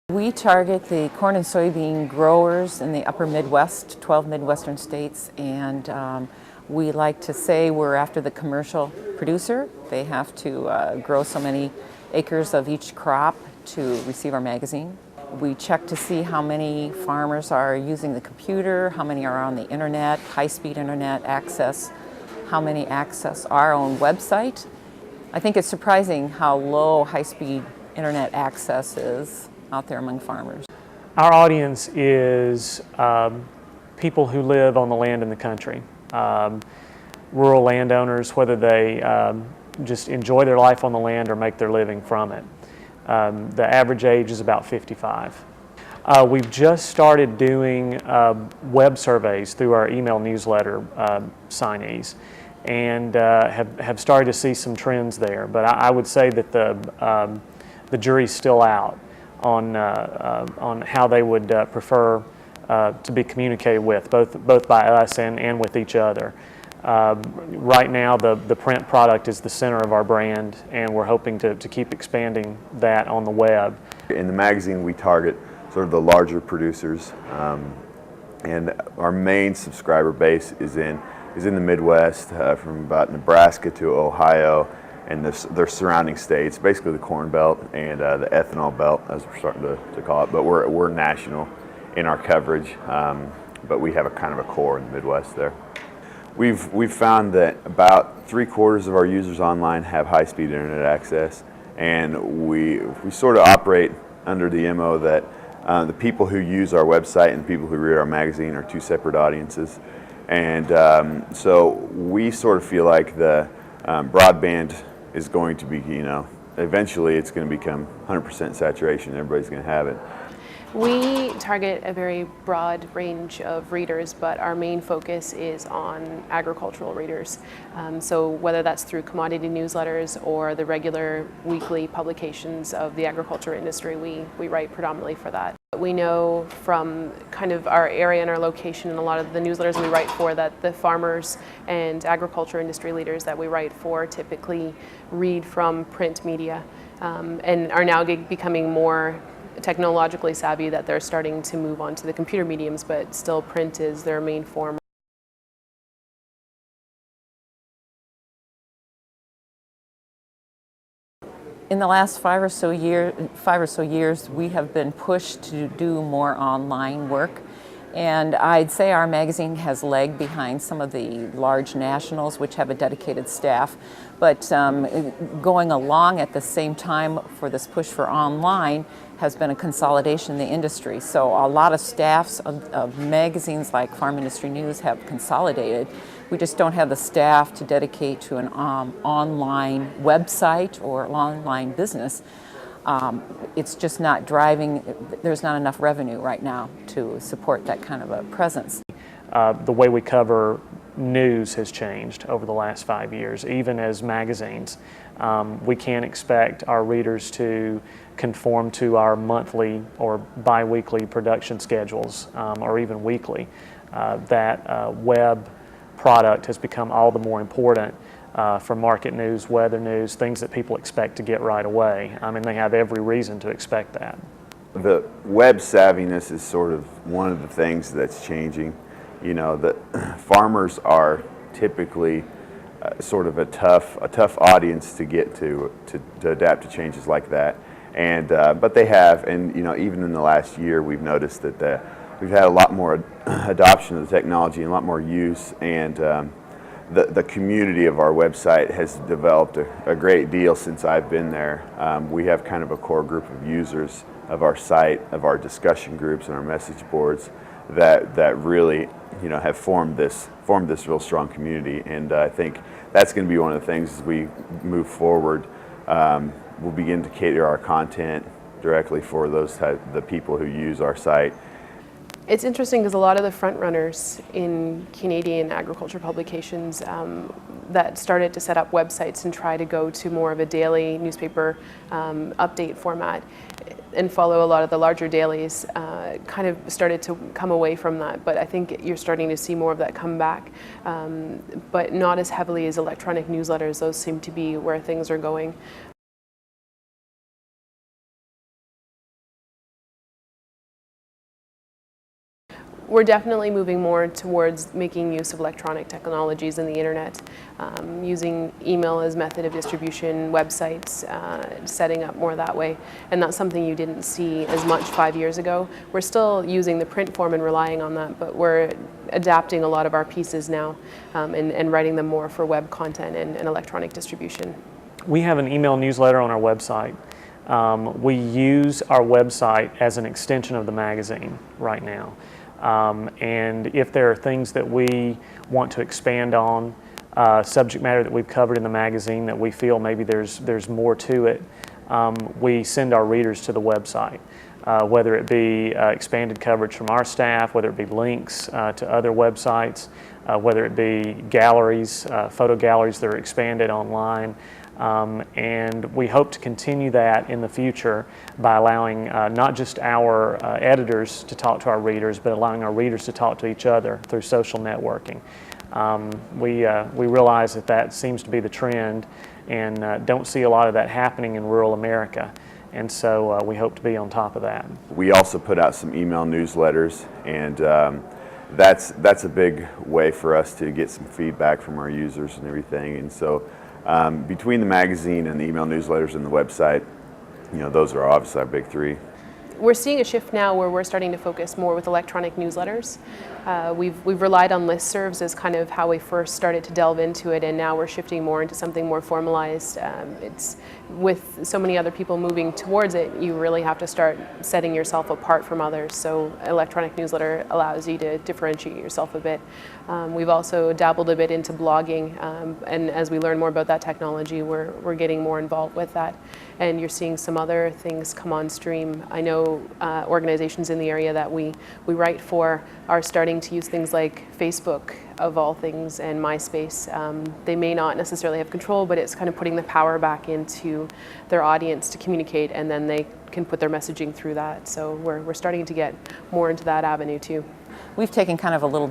We target the corn and soybean growers in the upper Midwest, 12 Midwestern states, and we like to say we're after the commercial producer. They have to grow so many acres of each crop to receive our magazine. We check to see how many farmers are using the computer, how many are on the internet, high-speed internet access, how many access our own website. I think it's surprising how low high-speed internet access is out there among farmers. Our audience is people who live on the land in the country, rural landowners, whether they just enjoy their life on the land or make their living from it. The average age is about 55. We've just started doing web surveys through our email newsletter signees, and have started to see some trends there. But I would say that the jury's still out on how they would prefer to be communicated with, both by us and with each other. Right now, the print product is the center of our brand, and we're hoping to keep expanding that on the web. In the magazine, we target sort of the larger producers, and our main subscriber base is in the Midwest, from about Nebraska to Ohio, and their surrounding states, basically the Corn Belt and the ethanol belt, as we're starting to call it. But we're national in our coverage, but we have a kind of a core in the Midwest there. We've found that about 3/4 of our users online have high-speed internet access, and we sort of operate under the MO that the people who use our website and the people who read our magazine are two separate audiences, and so we sort of feel like the broadband is going to be, eventually it's going to become 100% saturation. Everybody's going to have it. We target a very broad range of readers, but our main focus is on agricultural readers. So whether that's through commodity newsletters or the regular weekly publications of the agriculture industry, we write predominantly for that. We know from kind of our area and our location and a lot of the newsletters we write for that the farmers and agriculture industry leaders that we write for typically read from print media, and are now becoming more technologically savvy that they're starting to move on to the computer mediums, but still print is their main form. In the last 5 or so years, we have been pushed to do more online work. And I'd say our magazine has lagged behind some of the large nationals, which have a dedicated staff. But going along at the same time for this push for online has been a consolidation in the industry. So a lot of staffs of magazines like Farm Industry News have consolidated. We just don't have the staff to dedicate to an online website or online business. It's just not driving, there's not enough revenue right now to support that kind of a presence. The way we cover news has changed over the last 5 years, even as magazines. We can't expect our readers to conform to our monthly or bi-weekly production schedules, or even weekly. That web product has become all the more important for market news, weather news, things that people expect to get right away. I mean, they have every reason to expect that. The web savviness is sort of one of the things that's changing. That farmers are typically sort of a tough audience to get to adapt to changes like that. And but they have, and even in the last year, we've noticed that we've had a lot more adoption of the technology and a lot more use, and the community of our website has developed a great deal since I've been there. We have kind of a core group of users of our site, of our discussion groups and our message boards that really have formed this real strong community, and I think that's going to be one of the things as we move forward. We'll begin to cater our content directly for the people who use our site. It's interesting because a lot of the front runners in Canadian agriculture publications that started to set up websites and try to go to more of a daily newspaper update format and follow a lot of the larger dailies kind of started to come away from that. But I think you're starting to see more of that come back, but not as heavily as electronic newsletters. Those seem to be where things are going. We're definitely moving more towards making use of electronic technologies and the internet, using email as method of distribution, websites, setting up more that way. And that's something you didn't see as much 5 years ago. We're still using the print form and relying on that, but we're adapting a lot of our pieces now and writing them more for web content and electronic distribution. We have an email newsletter on our website. We use our website as an extension of the magazine right now. And if there are things that we want to expand on, subject matter that we've covered in the magazine that we feel maybe there's more to it, we send our readers to the website. Whether it be expanded coverage from our staff, whether it be links to other websites, whether it be galleries, photo galleries that are expanded online. And we hope to continue that in the future by allowing not just our editors to talk to our readers, but allowing our readers to talk to each other through social networking. We realize that seems to be the trend, and don't see a lot of that happening in rural America. And so we hope to be on top of that. We also put out some email newsletters, and that's a big way for us to get some feedback from our users and everything. And so between the magazine and the email newsletters and the website, those are obviously our big three. We're seeing a shift now where we're starting to focus more with electronic newsletters. We've relied on listservs as kind of how we first started to delve into it, and now we're shifting more into something more formalized. It's with so many other people moving towards it, you really have to start setting yourself apart from others. So electronic newsletter allows you to differentiate yourself a bit. We've also dabbled a bit into blogging, and as we learn more about that technology, we're getting more involved with that. And you're seeing some other things come on stream. I know organizations in the area that we write for are starting to use things like Facebook, of all things, and MySpace. They may not necessarily have control, but it's kind of putting the power back into their audience to communicate, and then they can put their messaging through that. So we're starting to get more into that avenue too. We've taken kind of a little